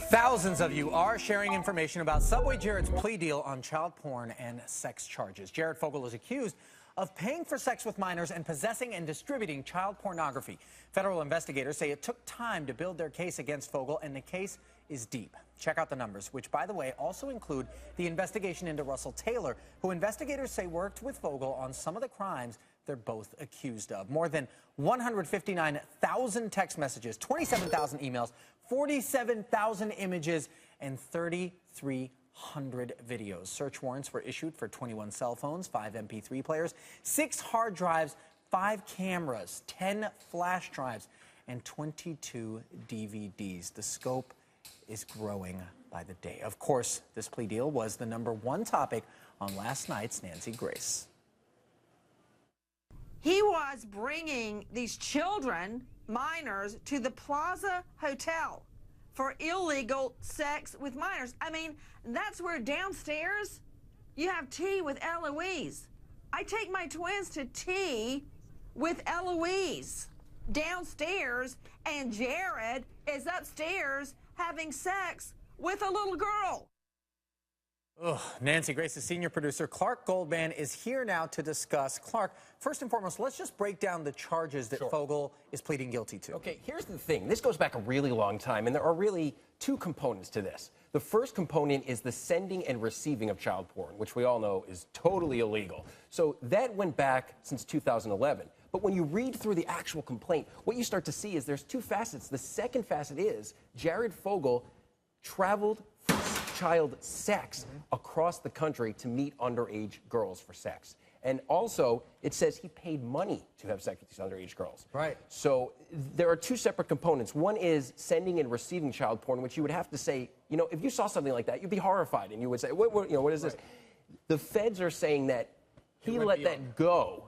Thousands of you are sharing information about Subway Jared's plea deal on child porn and sex charges. Jared Fogle is accused of paying for sex with minors and possessing and distributing child pornography. Federal investigators say it took time to build their case against Fogle, and the case is deep. Check out the numbers, which, by the way, also include the investigation into Russell Taylor, who investigators say worked with Fogle on some of the crimes they're both accused of. More than 159,000 text messages, 27,000 emails, 47,000 images, and 3,300 videos. Search warrants were issued for 21 cell phones, 5 MP3 players, 6 hard drives, 5 cameras, 10 flash drives, and 22 DVDs. The scope is growing by the day. Of course, this plea deal was the #1 topic on last night's Nancy Grace. He was bringing these children, minors, to the Plaza Hotel for illegal sex with minors. I mean, that's where downstairs you have tea with Eloise. I take my twins to tea with Eloise downstairs, and Jared is upstairs having sex with a little girl. Nancy Grace's senior producer, Clark Goldman, is here now to discuss. Clark, first and foremost, let's just break down the charges that Fogle is pleading guilty to. Okay, here's the thing. This goes back a really long time, and there are really 2 components to this. The first component is the sending and receiving of child porn, which we all know is totally illegal. So that went back since 2011. But when you read through the actual complaint, what you start to see is there's 2 facets. The second facet is Jared Fogle traveled for child sex across the country to meet underage girls for sex. And also, it says he paid money to have sex with these underage girls. Right. So there are 2 separate components. One is sending and receiving child porn, which you would have to say, you know, if you saw something like that, you'd be horrified, and you would say, what is this? The feds are saying that he let that go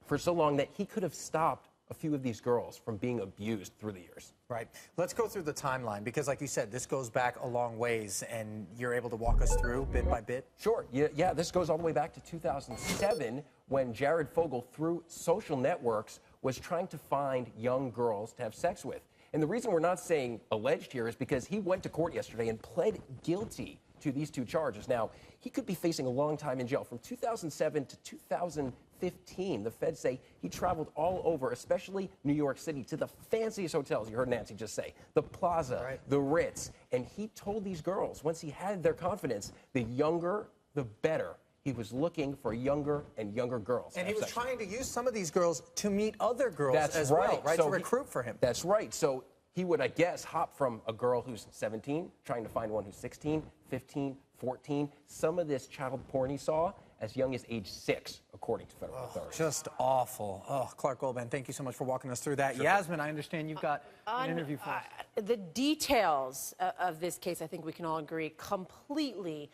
for so long that he could have stopped a few of these girls from being abused through the years. Right. Let's go through the timeline, because like you said, this goes back a long ways, and you're able to walk us through bit by bit? Sure. Yeah, this goes all the way back to 2007 when Jared Fogle, through social networks, was trying to find young girls to have sex with. And the reason we're not saying alleged here is because he went to court yesterday and pled guilty to these 2 charges. Now, he could be facing a long time in jail. From 2007 to 2015, the feds say he traveled all over, especially New York City, to the fanciest hotels. You heard Nancy just say, the Plaza, the Ritz. And he told these girls, once he had their confidence, the younger, the better. He was looking for younger and younger girls. And he was trying to use some of these girls to meet other girls as well, right? So to recruit for him. That's right. So he would, I guess, hop from a girl who's 17, trying to find one who's 16, 15, 14. Some of this child porn he saw as young as age 6, according to federal authorities. Just awful. Clark Goldman, thank you so much for walking us through that. Sure. Yasmin, I understand you've got an interview for us. The details of this case, I think we can all agree, completely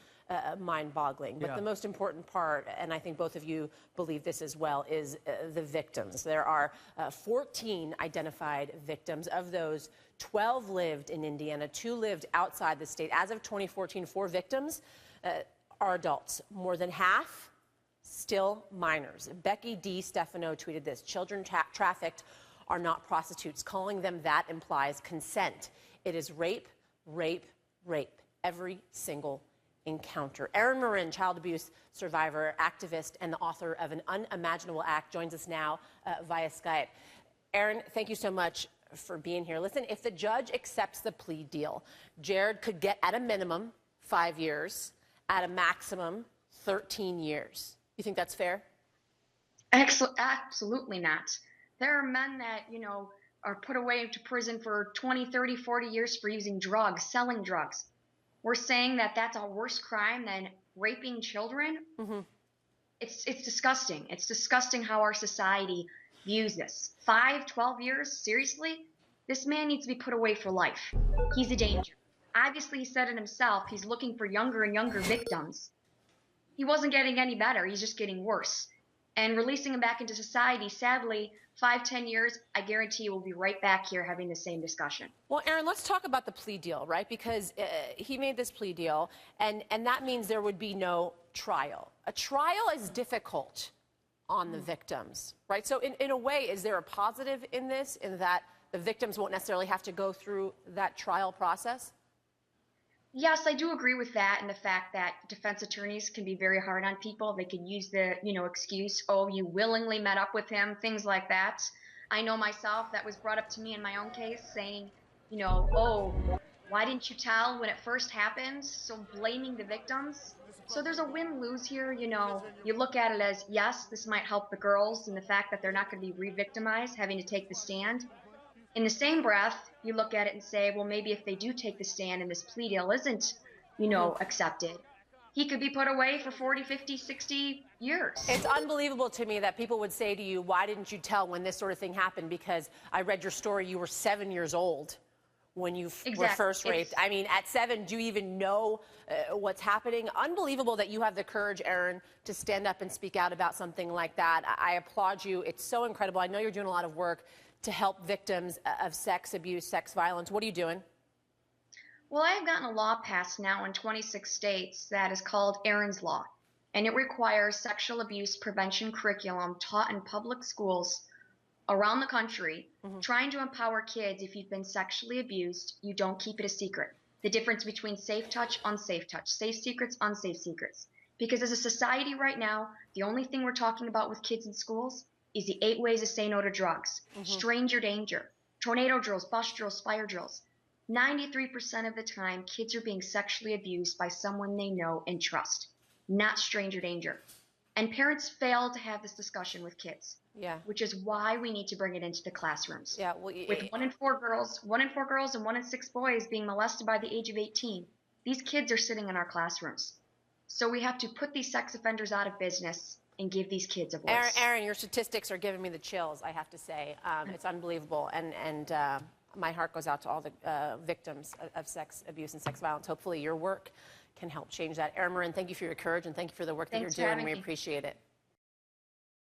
mind-boggling. But the most important part, and I think both of you believe this as well, is the victims. There are 14 identified victims. Of those, 12 lived in Indiana, 2 lived outside the state. As of 2014, 4 victims are adults. More than half still minors. Becky D. Stefano tweeted this: children trafficked are not prostitutes. Calling them that implies consent. It is rape, rape, rape. Every single encounter. Erin Marin, child abuse survivor, activist, and the author of An Unimaginable Act, joins us now via Skype. Erin, thank you so much for being here. Listen, if the judge accepts the plea deal, Jared could get at a minimum 5 years, at a maximum 13 years. You think that's fair? Absolutely not. There are men that, are put away to prison for 20, 30, 40 years for using drugs, selling drugs. We're saying that that's a worse crime than raping children. It's disgusting. It's disgusting how our society views this. 5, 12 years? Seriously? This man needs to be put away for life. He's a danger. Obviously, he said it himself. He's looking for younger and younger victims. He wasn't getting any better. He's just getting worse. And releasing him back into society, sadly, 5, 10 years, I guarantee we'll be right back here having the same discussion. Well, Erin, let's talk about the plea deal, right? Because he made this plea deal, and that means there would be no trial. A trial is difficult on the victims, right? So in a way, is there a positive in this, in that the victims won't necessarily have to go through that trial process? Yes, I do agree with that and the fact that defense attorneys can be very hard on people. They can use the, excuse, oh, you willingly met up with him, things like that. I know myself that was brought up to me in my own case saying, oh, why didn't you tell when it first happened? So blaming the victims. So there's a win-lose here, You look at it as, yes, this might help the girls and the fact that they're not going to be re-victimized, having to take the stand. In the same breath, you look at it and say, well, maybe if they do take the stand and this plea deal isn't, accepted, he could be put away for 40, 50, 60 years. It's unbelievable to me that people would say to you, why didn't you tell when this sort of thing happened? Because I read your story, you were 7 years old when you were first raped. I mean, at 7, do you even know what's happening? Unbelievable that you have the courage, Erin, to stand up and speak out about something like that. I applaud you. It's so incredible. I know you're doing a lot of work to help victims of sex abuse, sex violence. What are you doing? Well, I have gotten a law passed now in 26 states that is called Erin's Law, and it requires sexual abuse prevention curriculum taught in public schools around the country, trying to empower kids. If you've been sexually abused, you don't keep it a secret. The difference between safe touch, unsafe touch, safe secrets, unsafe secrets. Because as a society right now, the only thing we're talking about with kids in schools is the 8 ways to say no to drugs, stranger danger, tornado drills, bus drills, fire drills. 93% of the time, kids are being sexually abused by someone they know and trust, not stranger danger. And parents fail to have this discussion with kids, which is why we need to bring it into the classrooms. Yeah, well, with 1 in 4 girls and 1 in 6 boys being molested by the age of 18, these kids are sitting in our classrooms. So we have to put these sex offenders out of business and give these kids a voice. Erin, your statistics are giving me the chills, I have to say. It's unbelievable. And my heart goes out to all the victims of sex abuse and sex violence. Hopefully your work can help change that. Erin Morin, thank you for your courage and thank you for the work that you're doing. We appreciate it.